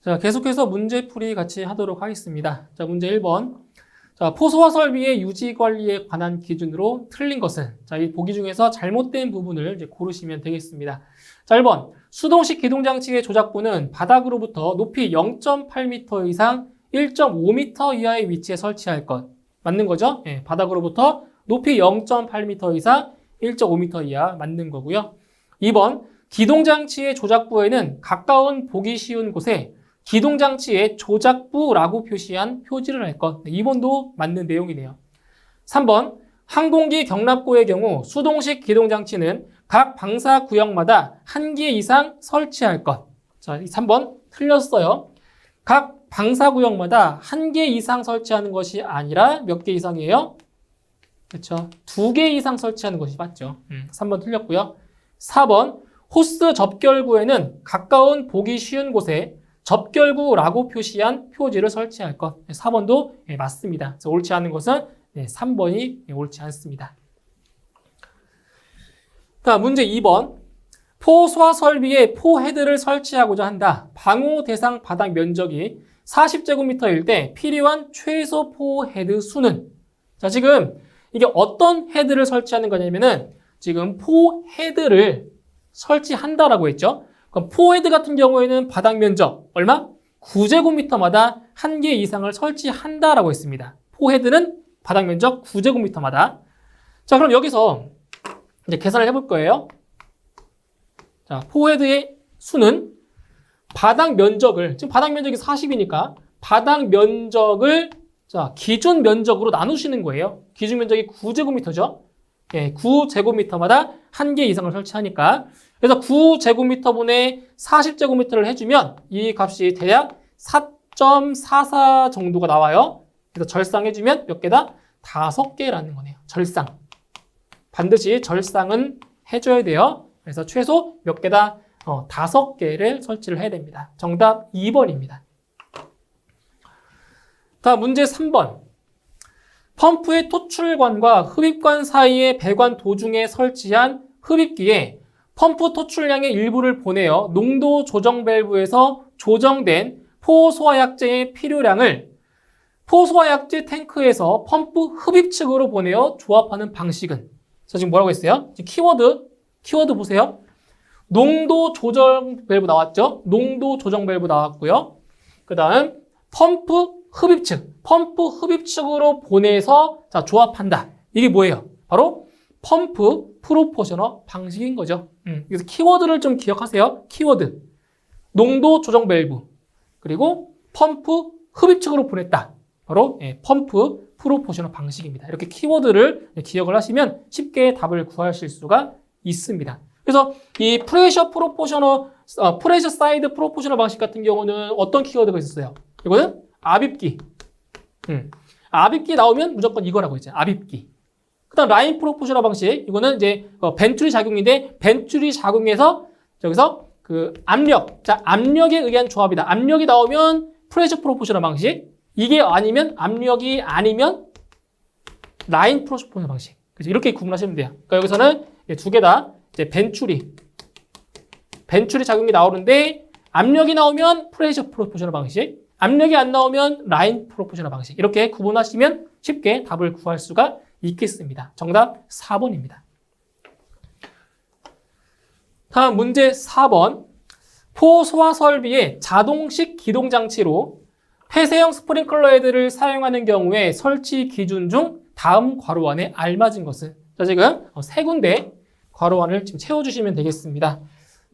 자, 계속해서 문제풀이 같이 하도록 하겠습니다. 자, 문제 1번. 자, 포소화 설비의 유지 관리에 관한 기준으로 틀린 것은? 자, 이 보기 중에서 잘못된 부분을 이제 고르시면 되겠습니다. 자, 1번. 수동식 기동장치의 조작부는 바닥으로부터 높이 0.8m 이상 1.5m 이하의 위치에 설치할 것. 맞는 거죠? 예, 바닥으로부터 높이 0.8m 이상 1.5m 이하 맞는 거고요. 2번. 기동장치의 조작부에는 가까운 보기 쉬운 곳에 기동장치의 조작부라고 표시한 표지를 할 것. 2번도 맞는 내용이네요. 3번. 항공기 경납고의 경우 수동식 기동장치는 각 방사 구역마다 1개 이상 설치할 것. 자, 3번 틀렸어요. 각 방사 구역마다 1개 이상 설치하는 것이 아니라 몇 개 이상이에요? 그렇죠. 2개 이상 설치하는 것이 맞죠. 3번 틀렸고요. 4번. 호스 접결구에는 가까운 보기 쉬운 곳에 접결구라고 표시한 표지를 설치할 것. 4번도 맞습니다. 그래서 옳지 않은 것은 3번이 옳지 않습니다. 자, 문제 2번. 포소화 설비에 포헤드를 설치하고자 한다. 방호 대상 바닥 면적이 40제곱미터일 때 필요한 최소 포헤드 수는? 자, 지금 이게 어떤 헤드를 설치하는 거냐면은 지금 포헤드를 설치한다라고 했죠. 그럼 포헤드 같은 경우에는 바닥 면적 얼마? 9제곱미터마다 1개 이상을 설치한다라고 했습니다. 포헤드는 바닥 면적 9제곱미터마다. 자, 그럼 여기서 이제 계산을 해볼 거예요. 자, 포헤드의 수는 바닥 면적을, 지금 바닥 면적이 40이니까 바닥 면적을 자, 기준 면적으로 나누시는 거예요. 기준 면적이 9제곱미터죠. 예, 9제곱미터마다 1개 이상을 설치하니까. 그래서 9제곱미터분의 40제곱미터를 해주면 이 값이 대략 4.44 정도가 나와요. 그래서 절상해주면 몇 개다? 5개라는 거네요. 절상. 반드시 절상은 해줘야 돼요. 그래서 최소 몇 개다? 5개를 설치를 해야 됩니다. 정답 2번입니다. 다음 문제 3번. 펌프의 토출관과 흡입관 사이의 배관 도중에 설치한 흡입기에 펌프 토출량의 일부를 보내어 농도 조정 밸브에서 조정된 포소화약제의 필요량을 포소화약제 탱크에서 펌프 흡입 측으로 보내어 조합하는 방식은? 자, 지금 뭐라고 했어요? 지금 키워드 보세요. 농도 조정 밸브 나왔죠? 농도 조정 밸브 나왔고요. 그 다음 펌프 흡입 측으로 보내서 자, 조합한다. 이게 뭐예요? 바로 펌프 프로포셔너 방식인 거죠. 그래서 키워드를 좀 기억하세요. 키워드. 농도 조정 밸브. 그리고 펌프 흡입 측으로 보냈다. 바로 펌프 프로포셔너 방식입니다. 이렇게 키워드를 기억을 하시면 쉽게 답을 구하실 수가 있습니다. 그래서 이 프레셔 사이드 프로포셔너 방식 같은 경우는 어떤 키워드가 있었어요? 이거는 압입기. 압입기 나오면 무조건 이거라고 했죠. 압입기. 그 다음 라인 프로포셔너 방식. 이거는 이제 벤츄리 작용인데 벤츄리 작용에서 여기서 그 압력. 자, 압력에 의한 조합이다. 압력이 나오면 프레셔 프로포셔너 방식. 이게 아니면 압력이 아니면 라인 프로포셔너 방식. 그래서 이렇게 구분하시면 돼요. 그러니까 여기서는 두 개 다 이제 벤츄리 작용이 나오는데 압력이 나오면 프레셔 프로포셔너 방식. 압력이 안 나오면 라인 프로포셔너 방식. 이렇게 구분하시면 쉽게 답을 구할 수가 있겠습니다. 정답 4번입니다. 다음 문제 4번. 포소화 설비의 자동식 기동장치로 폐쇄형 스프링클러 헤드를 사용하는 경우에 설치 기준 중 다음 괄호 안에 알맞은 것은? 자, 지금 세 군데 괄호 안을 지금 채워주시면 되겠습니다.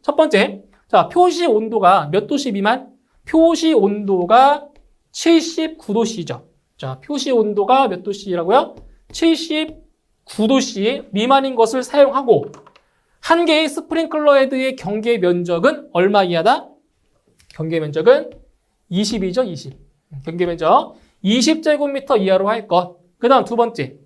첫 번째, 자, 표시 온도가 몇 도씨 미만? 표시 온도가 79도씨죠. 자, 표시 온도가 몇 도씨라고요? 79도씨 미만인 것을 사용하고 한 개의 스프링클러 헤드의 경계 면적은 얼마 이하다? 경계 면적은 20이죠, 20. 경계 면적 20제곱미터 이하로 할 것. 그 다음 두 번째,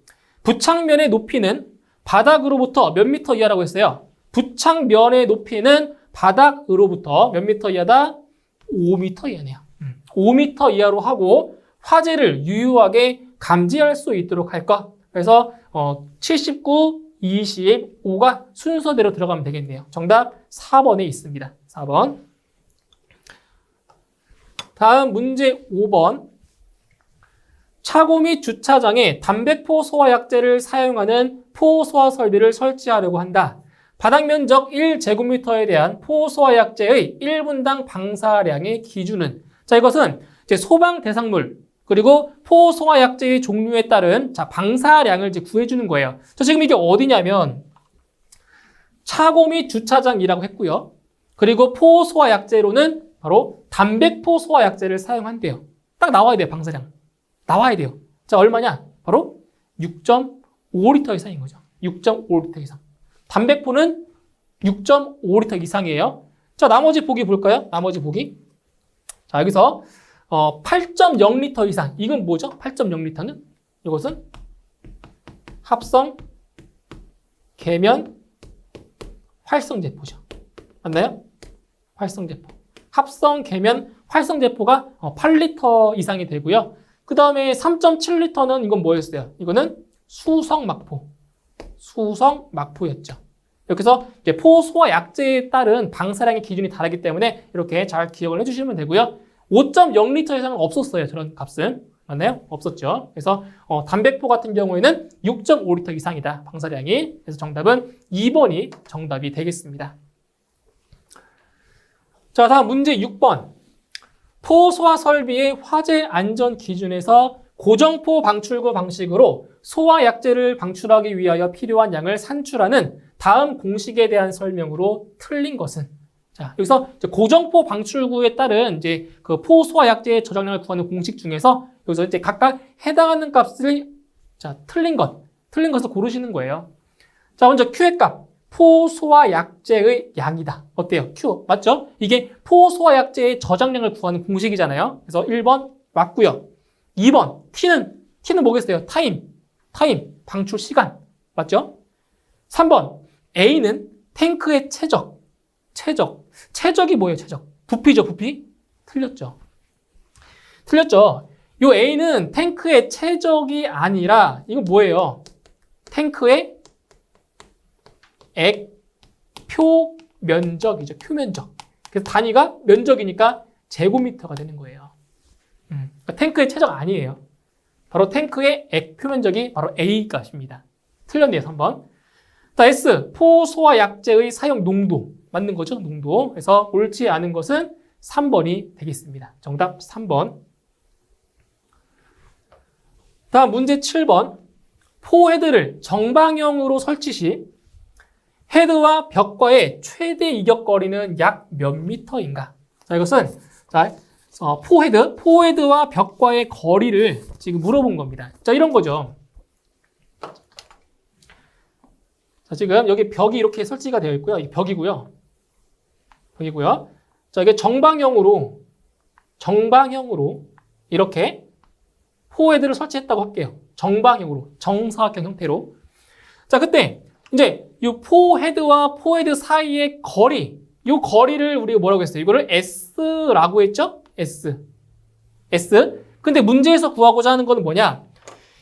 부착면의 높이는 바닥으로부터 몇 미터 이하라고 했어요? 부착면의 높이는 바닥으로부터 몇 미터 이하다? 5m 이하네요. 5m 이하로 하고 화재를 유효하게 감지할 수 있도록 할 것. 그래서 79, 25가 순서대로 들어가면 되겠네요. 정답 4번에 있습니다. 4번. 다음 문제 5번. 차고 및 주차장에 담배포 소화약제를 사용하는 포 소화 설비를 설치하려고 한다. 바닥 면적 1제곱미터에 대한 포 소화약제의 1분당 방사량의 기준은, 자, 이것은 이제 소방 대상물 그리고 포 소화약제의 종류에 따른 자, 방사량을 이제 구해주는 거예요. 자, 지금 이게 어디냐면 차고 및 주차장이라고 했고요. 그리고 포 소화약제로는 바로 담배포 소화약제를 사용한대요. 딱 나와야 돼요, 방사량. 나와야 돼요. 자, 얼마냐? 바로 6.5리터 이상인 거죠. 6.5리터 이상. 담배포는 6.5리터 이상이에요. 자, 나머지 보기 볼까요? 나머지 보기. 자, 여기서 8.0리터 이상. 이건 뭐죠? 8.0리터는? 이것은 합성 계면 활성제포죠. 맞나요? 활성제포. 합성 계면 활성제포가 8리터 이상이 되고요. 그 다음에 3.7리터는 이건 뭐였어요? 이거는 수성막포. 수성막포였죠. 이렇게 해서 이제 포 소화 약제에 따른 방사량의 기준이 다르기 때문에 이렇게 잘 기억을 해주시면 되고요. 5.0리터 이상은 없었어요. 저런 값은. 맞나요? 없었죠. 그래서 담배포 같은 경우에는 6.5리터 이상이다. 방사량이. 그래서 정답은 2번이 정답이 되겠습니다. 자, 다음 문제 6번. 포 소화 설비의 화재 안전 기준에서 고정포 방출구 방식으로 소화 약제를 방출하기 위하여 필요한 양을 산출하는 다음 공식에 대한 설명으로 틀린 것은, 자, 여기서 고정포 방출구에 따른 이제 그 포 소화 약제의 저장량을 구하는 공식 중에서 여기서 이제 각각 해당하는 값을 자, 틀린 것을 고르시는 거예요. 자, 먼저 Q의 값. 포 소화 약제의 양이다. 어때요? Q. 맞죠? 이게 포 소화 약제의 저장량을 구하는 공식이잖아요. 그래서 1번 맞고요. 2번 T는 뭐겠어요? 타임. 방출 시간. 맞죠? 3번 A는 탱크의 최적이 뭐예요? 최적. 부피죠, 부피? 틀렸죠. 요 A는 탱크의 최적이 아니라 이건 뭐예요? 탱크의 액표 면적이죠. 표면적. 그래서 단위가 면적이니까 제곱미터가 되는 거예요. 그러니까 탱크의 최적 아니에요. 바로 탱크의 액표 면적이 바로 A 값입니다. 틀렸네요, 3번. 자, S. 포 소화 약제의 사용 농도. 맞는 거죠, 농도. 그래서 옳지 않은 것은 3번이 되겠습니다. 정답 3번. 다음 문제 7번. 포 헤드를 정방형으로 설치 시 헤드와 벽과의 최대 이격거리는 약 몇 미터인가? 자, 이것은 자, 포헤드와 벽과의 거리를 지금 물어본 겁니다. 자, 이런 거죠. 자, 지금 여기 벽이 이렇게 설치가 되어 있고요. 이 벽이고요. 자, 이게 정방형으로 이렇게 포헤드를 설치했다고 할게요. 정방형으로, 정사각형 형태로. 자, 그때 이제 이 포헤드와 포헤드 사이의 거리, 이 거리를 우리가 뭐라고 했어요? 이거를 S라고 했죠? S. 근데 문제에서 구하고자 하는 거는 뭐냐?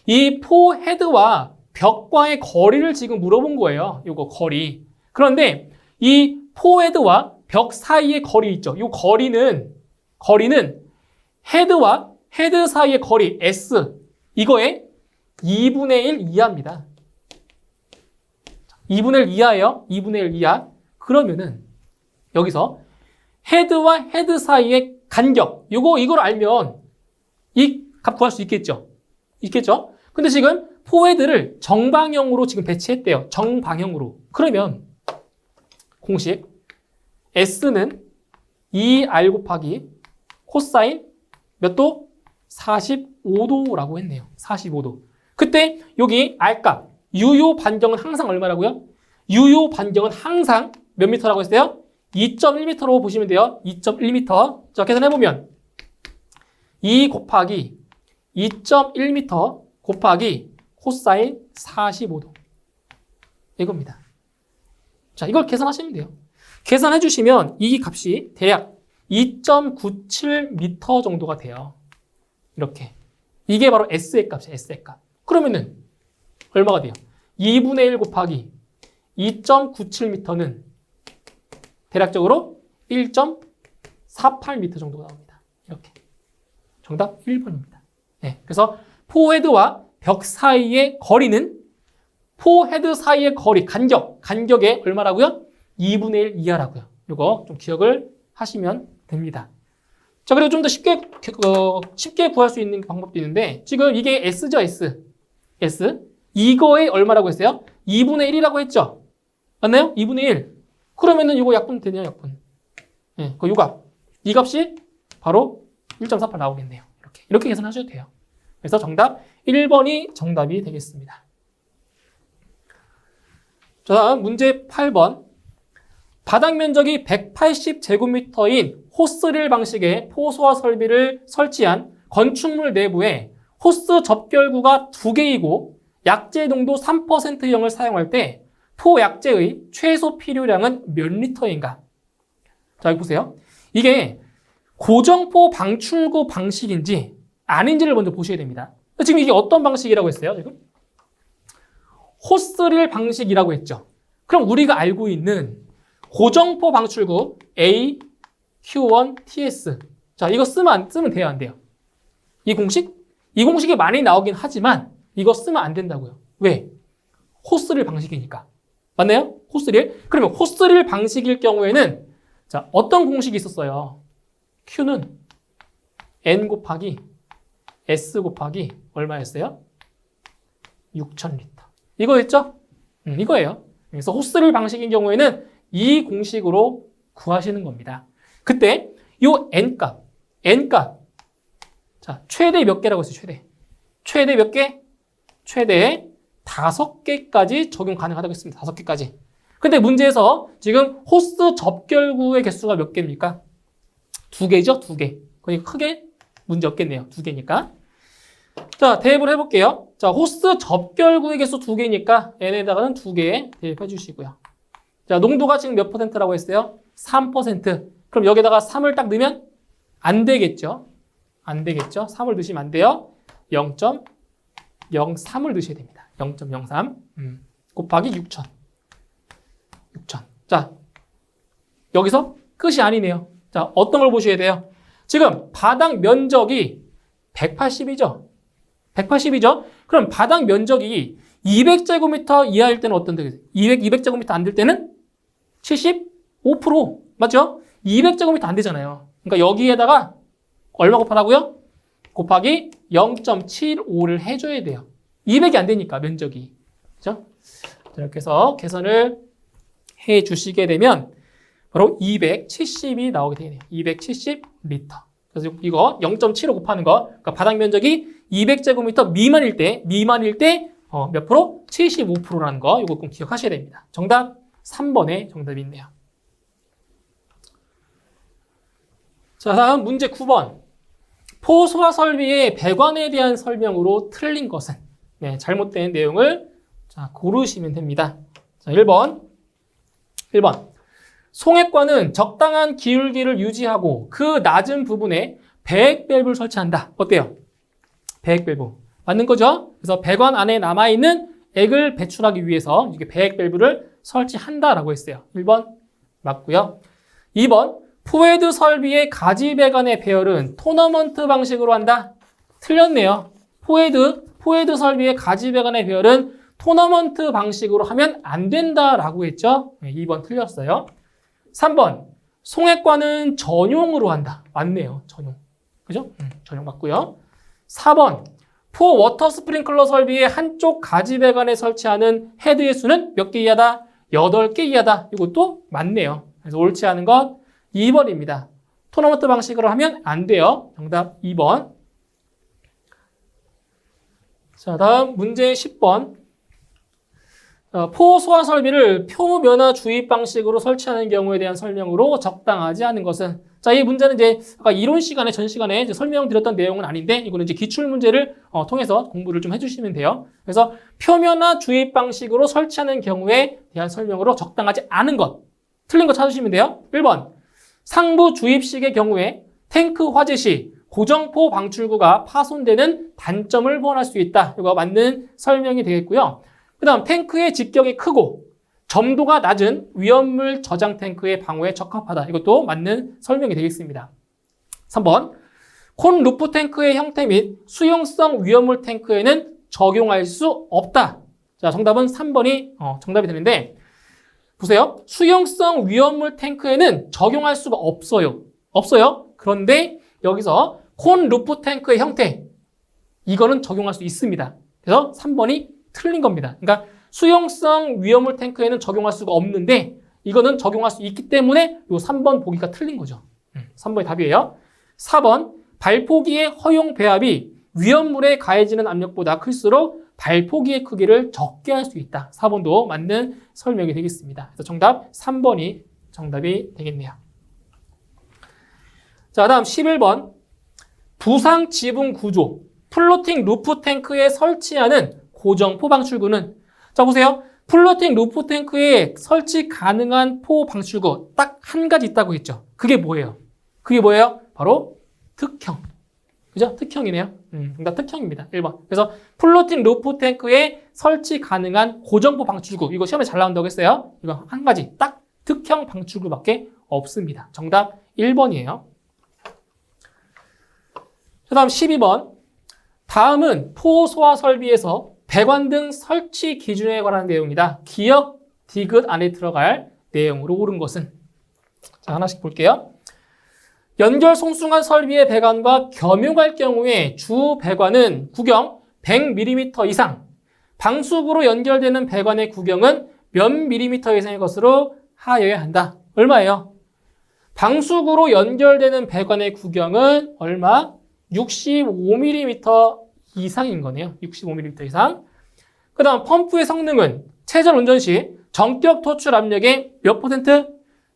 이 포헤드와 벽과의 거리를 지금 물어본 거예요. 이거 거리. 그런데 이 포헤드와 벽 사이의 거리 있죠? 이 거리는 헤드와 헤드 사이의 거리 S, 이거의 2분의 1 이하입니다. 2분의 1 이하예요. 2분의 1 이하. 그러면은 여기서 헤드와 헤드 사이의 간격, 이걸 알면 이 값 구할 수 있겠죠. 근데 지금 포헤드를 정방형으로 지금 배치했대요. 정방형으로. 그러면 공식 S는 2R 곱하기 코사인 몇 도? 45도라고 했네요. 45도. 그때 여기 R값, 유효 반경은 항상 얼마라고요? 유효 반경은 항상 몇 미터라고 했어요? 2.1m로 보시면 돼요. 2.1m. 자, 계산해보면 2 곱하기 2.1m 곱하기 코사인 45도. 이겁니다. 자, 이걸 계산하시면 돼요. 계산해 주시면 이 값이 대략 2.97m 정도가 돼요. 이렇게. 이게 바로 S의 값이에요. S의 값. 그러면은 얼마가 돼요? 2분의 1 곱하기 2.97m는 대략적으로 1.48m 정도가 나옵니다. 이렇게. 정답 1번입니다. 네, 그래서 포헤드와 벽 사이의 거리는 포헤드 사이의 거리, 간격의 얼마라고요? 2분의 1 이하라고요. 이거 좀 기억을 하시면 됩니다. 자, 그리고 좀 더 쉽게 구할 수 있는 방법도 있는데, 지금 이게 S죠, S. 이거의 얼마라고 했어요? 2분의 1이라고 했죠? 맞나요? 2분의 1. 그러면은 이거 약분 되네요, 약분. 예, 그 요값. 이 값이 바로 1.48 나오겠네요. 이렇게 계산하셔도 돼요. 그래서 정답 1번이 정답이 되겠습니다. 자, 다음 문제 8번. 바닥 면적이 180제곱미터인 호스릴 방식의 포소화 설비를 설치한 건축물 내부에 호스 접결구가 2개이고 약재 농도 3%형을 사용할 때 포약재의 최소 필요량은 몇 리터인가? 자, 여기 보세요. 이게 고정포 방출구 방식인지 아닌지를 먼저 보셔야 됩니다. 지금 이게 어떤 방식이라고 했어요? 지금 호스릴 방식이라고 했죠. 그럼 우리가 알고 있는 고정포 방출구 A, Q1, TS. 자, 이거 쓰면 돼요, 안 돼요? 이 공식이 많이 나오긴 하지만 이거 쓰면 안 된다고요. 왜? 호스릴 방식이니까. 맞나요? 호스릴. 그러면 호스릴 방식일 경우에는 자, 어떤 공식이 있었어요? Q는 N 곱하기 S 곱하기 얼마였어요? 6,000리터. 이거였죠? 이거예요. 그래서 호스릴 방식인 경우에는 이 공식으로 구하시는 겁니다. 그때 요 N값. 자, 최대 몇 개라고 했어요, 최대 몇 개? 최대 5개까지 적용 가능하다고 했습니다. 5개까지. 근데 문제에서 지금 호스 접결구의 개수가 몇 개입니까? 2개죠, 2개. 그러니까 크게 문제 없겠네요. 2개니까. 자, 대입을 해볼게요. 자, 호스 접결구의 개수 2개니까 N에다가는 2개 대입해 주시고요. 자, 농도가 지금 몇 %라고 했어요? 3%. 그럼 여기다가 3을 딱 넣으면 안 되겠죠? 3을 넣으시면 안 돼요. 0.03을 넣으셔야 됩니다. 0.03 곱하기 6,000. 자, 여기서 끝이 아니네요. 자, 어떤 걸 보셔야 돼요? 지금 바닥 면적이 180이죠? 그럼 바닥 면적이 200제곱미터 이하일 때는 어떤 되겠어요? 200제곱미터 안 될 때는 75%. 맞죠? 200제곱미터 안 되잖아요. 그러니까 여기에다가 얼마 곱하라고요? 곱하기 0.75를 해줘야 돼요. 200이 안 되니까 면적이. 그죠? 이렇게 해서 계산을 해 주시게 되면 바로 270이 나오게 되네요. 270리터. 그래서 이거 0.75 곱하는 거, 그러니까 바닥 면적이 200제곱미터 미만일 때 몇 프로? 75%라는 거, 이거 꼭 기억하셔야 됩니다. 정답 3번에 정답이 있네요. 자, 다음 문제 9번. 포소화 설비의 배관에 대한 설명으로 틀린 것은? 네, 잘못된 내용을 자, 고르시면 됩니다. 자, 1번. 송액관은 적당한 기울기를 유지하고 그 낮은 부분에 배액 밸브를 설치한다. 어때요? 배액 밸브. 맞는 거죠? 그래서 배관 안에 남아있는 액을 배출하기 위해서 이게 배액 밸브를 설치한다라고 했어요. 1번 맞고요. 2번. 포헤드 설비의 가지 배관의 배열은 토너먼트 방식으로 한다. 틀렸네요. 포헤드 설비의 가지 배관의 배열은 토너먼트 방식으로 하면 안 된다라고 했죠. 2번 틀렸어요. 3번. 송액관은 전용으로 한다. 맞네요. 전용. 그죠? 전용 맞고요. 4번. 포 워터 스프링클러 설비의 한쪽 가지 배관에 설치하는 헤드의 수는 몇 개 이하다? 8개 이하다. 이것도 맞네요. 그래서 옳지 않은 건 2번입니다. 토너먼트 방식으로 하면 안 돼요. 정답 2번. 자, 다음 문제 10번. 포소화 설비를 표면화 주입 방식으로 설치하는 경우에 대한 설명으로 적당하지 않은 것은? 자, 이 문제는 이제 아까 이론 시간에, 전 시간에 이제 설명드렸던 내용은 아닌데, 이거는 이제 기출 문제를 통해서 공부를 좀 해주시면 돼요. 그래서 표면화 주입 방식으로 설치하는 경우에 대한 설명으로 적당하지 않은 것. 틀린 거 찾으시면 돼요. 1번. 상부 주입식의 경우에 탱크 화재 시 고정포 방출구가 파손되는 단점을 보완할 수 있다. 이거 맞는 설명이 되겠고요. 그 다음 탱크의 직경이 크고 점도가 낮은 위험물 저장 탱크의 방호에 적합하다. 이것도 맞는 설명이 되겠습니다. 3번. 콘 루프 탱크의 형태 및 수용성 위험물 탱크에는 적용할 수 없다. 자, 정답은 3번이 정답이 되는데 보세요. 수용성 위험물 탱크에는 적용할 수가 없어요. 그런데 여기서 콘 루프 탱크의 형태 이거는 적용할 수 있습니다. 그래서 3번이 틀린 겁니다. 그러니까 수용성 위험물 탱크에는 적용할 수가 없는데 이거는 적용할 수 있기 때문에 이 3번 보기가 틀린 거죠. 3번이 답이에요. 4번 발포기의 허용 배합이 위험물에 가해지는 압력보다 클수록 발포기의 크기를 적게 할 수 있다. 4번도 맞는 설명이 되겠습니다. 그래서 정답 3번이 정답이 되겠네요. 자, 다음 11번 부상 지붕 구조 플로팅 루프 탱크에 설치하는 고정 포 방출구는 자 보세요. 플로팅 루프 탱크에 설치 가능한 포 방출구 딱 한 가지 있다고 했죠. 그게 뭐예요? 바로 특형. 그죠? 특형이네요. 그러니까 특형입니다. 1번. 그래서 플로팅 루프 탱크에 설치 가능한 고정포 방출구. 이거 시험에 잘 나온다고 했어요. 이거 한 가지. 딱 특형 방출구밖에 없습니다. 정답 1번이에요. 그 다음 12번. 다음은 포 소화 설비에서 배관 등 설치 기준에 관한 내용이다. 기억 디귿 안에 들어갈 내용으로 옳은 것은? 자, 하나씩 볼게요. 연결 송승환 설비의 배관과 겸용할 경우에 주 배관은 구경 100mm 이상, 방수구로 연결되는 배관의 구경은 몇 mm 이상의 것으로 하여야 한다. 얼마예요? 방수구로 연결되는 배관의 구경은 얼마? 65mm 이상인 거네요. 65mm 이상. 그 다음 펌프의 성능은 체전 운전 시 정격 토출 압력의 몇 퍼센트?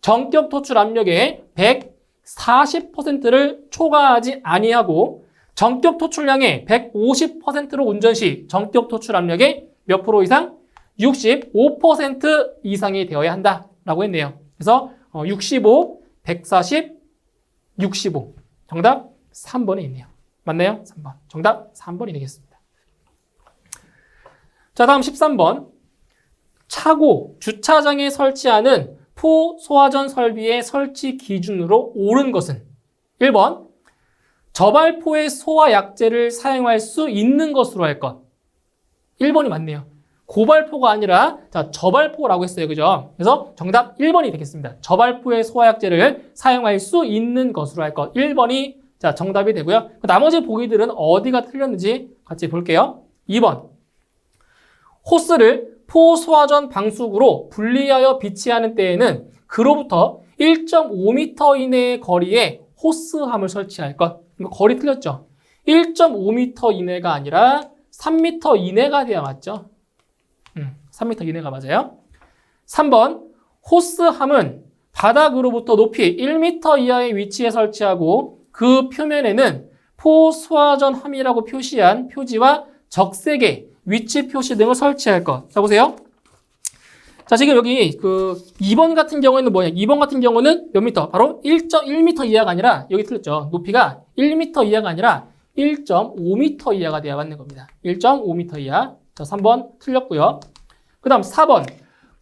정격 토출 압력의 140%를 초과하지 아니하고 정격 토출량의 150%로 운전 시 정격 토출 압력의 몇 프로 이상? 65% 이상이 되어야 한다라고 했네요. 그래서 65, 140, 65. 정답 3번에 있네요. 맞나요? 3번. 정답 3번이 되겠습니다. 자, 다음 13번. 차고, 주차장에 설치하는 포 소화전 설비의 설치 기준으로 옳은 것은 1번. 저발포의 소화 약제를 사용할 수 있는 것으로 할 것. 1번이 맞네요. 고발포가 아니라 자, 저발포라고 했어요. 그죠? 그래서 정답 1번이 되겠습니다. 저발포의 소화 약제를 사용할 수 있는 것으로 할 것. 1번이 자, 정답이 되고요. 나머지 보기들은 어디가 틀렸는지 같이 볼게요. 2번. 호스를 포 소화전 방수구로 분리하여 비치하는 때에는 그로부터 1.5m 이내의 거리에 호스함을 설치할 것. 이거 거리 틀렸죠? 1.5m 이내가 아니라 3m 이내가 돼야 맞죠? 3m 이내가 맞아요. 3번. 호스함은 바닥으로부터 높이 1m 이하의 위치에 설치하고 그 표면에는 포 소화전 함이라고 표시한 표지와 적색의 위치 표시 등을 설치할 것. 자, 보세요. 자, 지금 여기 2번 같은 경우에는 뭐냐? 2번 같은 경우는 몇 미터? 바로 1.1m 이하가 아니라, 여기 틀렸죠? 높이가 1m 이하가 아니라 1.5m 이하가 돼야 맞는 겁니다. 1.5m 이하. 자, 3번 틀렸고요. 그 다음 4번.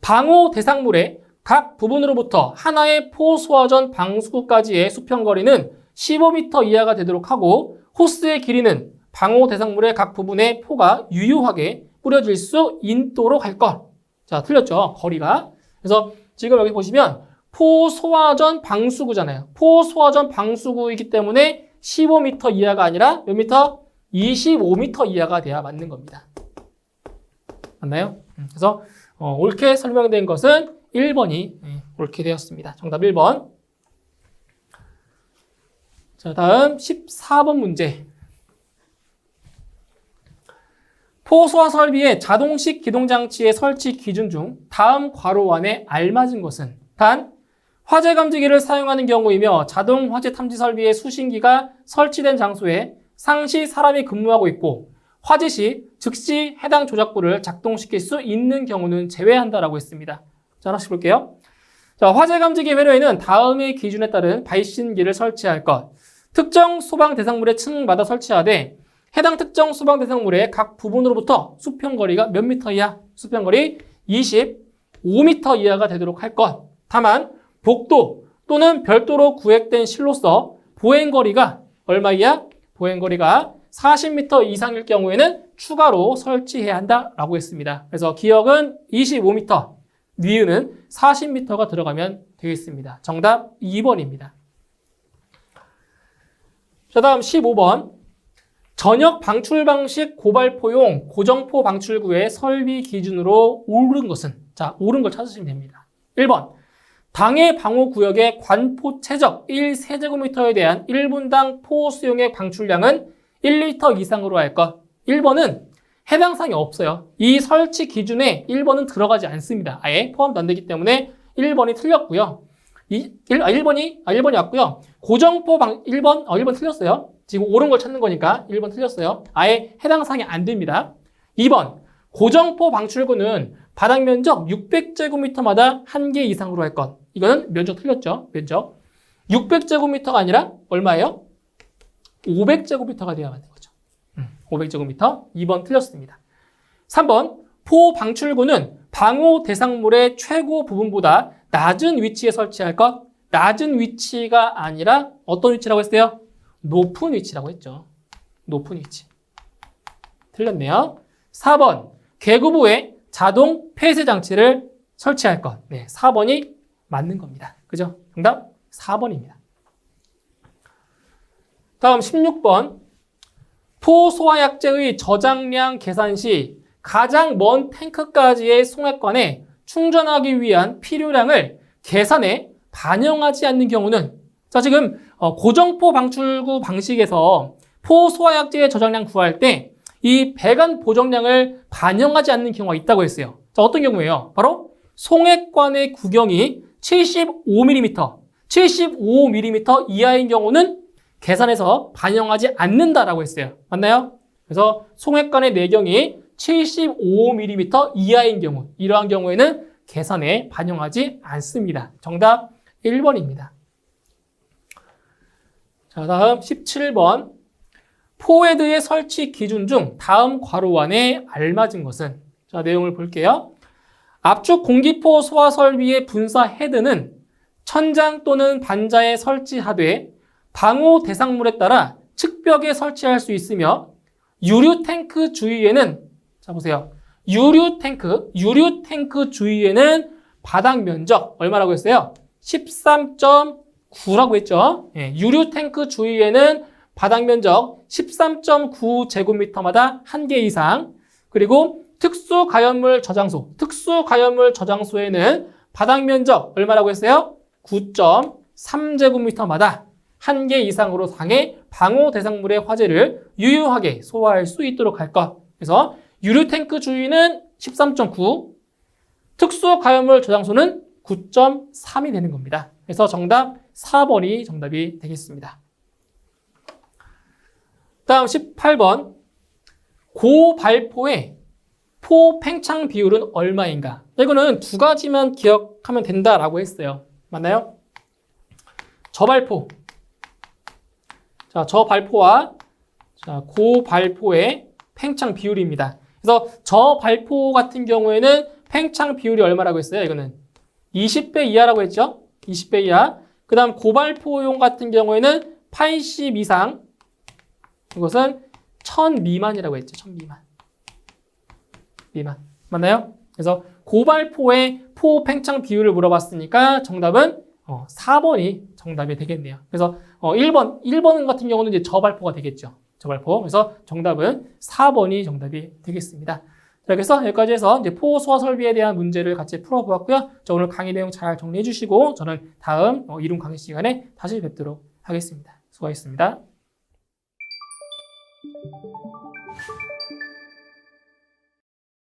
방호 대상물의 각 부분으로부터 하나의 포 소화전 방수구까지의 수평거리는 15m 이하가 되도록 하고 호스의 길이는 방호 대상물의 각 부분에 포가 유효하게 뿌려질 수 있도록 할 것. 자, 틀렸죠? 거리가. 그래서 지금 여기 보시면 포 소화전 방수구잖아요. 포 소화전 방수구이기 때문에 15m 이하가 아니라 몇 미터? 25m 이하가 돼야 맞는 겁니다. 맞나요? 그래서 옳게 설명된 것은 1번이 옳게 되었습니다. 정답 1번. 자, 다음 14번 문제. 포소화 설비의 자동식 기동장치의 설치 기준 중 다음 괄호 안에 알맞은 것은 단, 화재 감지기를 사용하는 경우이며 자동 화재 탐지 설비의 수신기가 설치된 장소에 상시 사람이 근무하고 있고 화재 시 즉시 해당 조작부를 작동시킬 수 있는 경우는 제외한다라고 했습니다. 자, 하나씩 볼게요. 자, 화재 감지기 회로에는 다음의 기준에 따른 발신기를 설치할 것. 특정 소방 대상물의 층마다 설치하되 해당 특정 소방 대상물의 각 부분으로부터 수평거리가 몇 미터 이하? 수평거리 25m 이하가 되도록 할 것. 다만 복도 또는 별도로 구획된 실로서 보행거리가 얼마 이하? 보행거리가 40m 이상일 경우에는 추가로 설치해야 한다라고 했습니다. 그래서 기억은 25m, 니은은 40m가 들어가면 되겠습니다. 정답 2번입니다. 자, 다음 15번. 전역 방출 방식 고발포용 고정포 방출구의 설비 기준으로 옳은 것은? 자, 옳은 걸 찾으시면 됩니다. 1번. 당해 방호 구역의 관포 최적 1세제곱미터에 대한 1분당 포 수용액 방출량은 1리터 이상으로 할 것. 1번은 해당 사항이 없어요. 이 설치 기준에 1번은 들어가지 않습니다. 아예 포함도 안 되기 때문에 1번이 틀렸고요. 1번이 왔고요. 고정포 1번 틀렸어요. 지금 옳은 걸 찾는 거니까 1번 틀렸어요. 아예 해당 사항이 안 됩니다. 2번. 고정포 방출구는 바닥 면적 600제곱미터마다 1개 이상으로 할 것. 이거는 면적 틀렸죠. 면적. 600제곱미터가 아니라 얼마예요? 500제곱미터가 돼야 하는 거죠. 500제곱미터. 2번 틀렸습니다. 3번. 포 방출구는 방호 대상물의 최고 부분보다 낮은 위치에 설치할 것. 낮은 위치가 아니라 어떤 위치라고 했어요? 높은 위치라고 했죠. 높은 위치. 틀렸네요. 4번. 계구부에 자동 폐쇄 장치를 설치할 것. 네, 4번이 맞는 겁니다. 그죠? 정답 4번입니다. 다음 16번. 포소화약제의 저장량 계산 시 가장 먼 탱크까지의 송액관에 충전하기 위한 필요량을 계산에 반영하지 않는 경우는, 자, 지금 고정포 방출구 방식에서 포소화약제의 저장량 구할 때 이 배관 보정량을 반영하지 않는 경우가 있다고 했어요. 자, 어떤 경우예요? 바로 송액관의 구경이 75mm, 75mm 이하인 경우는 계산해서 반영하지 않는다라고 했어요. 맞나요? 그래서 송액관의 내경이 75mm 이하인 경우, 이러한 경우에는 계산에 반영하지 않습니다. 정답 1번입니다. 자, 다음 17번. 포헤드의 설치 기준 중 다음 괄호 안에 알맞은 것은? 자, 내용을 볼게요. 압축 공기포 소화 설비의 분사 헤드는 천장 또는 반자에 설치하되 방호 대상물에 따라 측벽에 설치할 수 있으며 유류 탱크 주위에는, 자 보세요. 유류 탱크 주위에는 바닥 면적 얼마라고 했어요? 13.9라고 했죠. 예, 유류 탱크 주위에는 바닥 면적 13.9제곱미터마다 1개 이상, 그리고 특수 가연물 저장소에는 바닥 면적 얼마라고 했어요? 9.3제곱미터마다 1개 이상으로 상해 방호 대상물의 화재를 유효하게 소화할 수 있도록 할 것. 그래서 유류 탱크 주위는 13.9, 특수 가연물 저장소는 9.3이 되는 겁니다. 그래서 정답 4번이 정답이 되겠습니다. 다음 18번. 고발포의 포 팽창 비율은 얼마인가? 이거는 두 가지만 기억하면 된다라고 했어요. 맞나요? 저발포. 자, 저발포와 고발포의 팽창 비율입니다. 그래서 저발포 같은 경우에는 팽창 비율이 얼마라고 했어요? 이거는 20배 이하라고 했죠? 20배 이하. 그 다음 고발포용 같은 경우에는 80 이상. 이것은 1000 미만이라고 했죠. 1000 미만. 맞나요? 그래서 고발포의 포 팽창 비율을 물어봤으니까 정답은 4번이 정답이 되겠네요. 그래서 1번 같은 경우는 이제 저발포가 되겠죠. 저발포. 그래서 정답은 4번이 정답이 되겠습니다. 자, 그래서 여기까지 해서 이제 포 소화 설비에 대한 문제를 같이 풀어보았고요. 자, 오늘 강의 내용 잘 정리해 주시고 저는 다음 이론 강의 시간에 다시 뵙도록 하겠습니다. 수고하셨습니다.